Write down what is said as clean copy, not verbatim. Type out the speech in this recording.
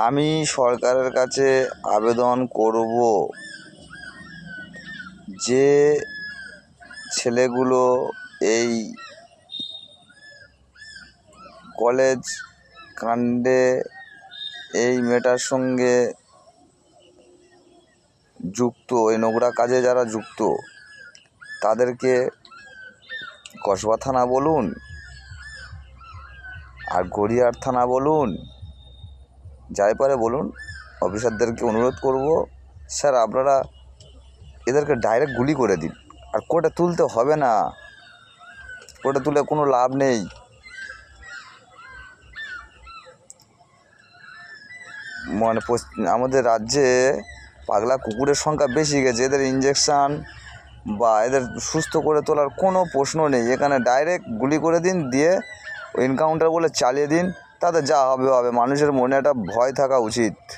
আমি সরকারের কাছে আবেদন করব যে ছেলেগুলো এই কলেজ কাণ্ডে এই মেয়েটার সঙ্গে যুক্ত, এই নোংরা কাজে যারা যুক্ত তাদেরকে কসবা থানা বলুন আর গড়িয়ার থানা বলুন, যাই পারে বলুন, অফিসারদেরকে অনুরোধ করব, স্যার আপনারা এদেরকে ডাইরেক্ট গুলি করে দিন। আর কোর্টে তুলতে হবে না, কোর্টে তুলে কোনো লাভ নেই। মানে আমাদের রাজ্যে পাগলা কুকুরের সংখ্যা বেশি গেছে, এদের ইঞ্জেকশান বা এদের সুস্থ করে তোলার কোনো প্রশ্ন নেই। এখানে ডাইরেক্ট গুলি করে দিন, দিয়ে এনকাউন্টার বলে চালিয়ে দিন, তাতে যা হবে হবে। মানুষের মনে একটা ভয় থাকা উচিত।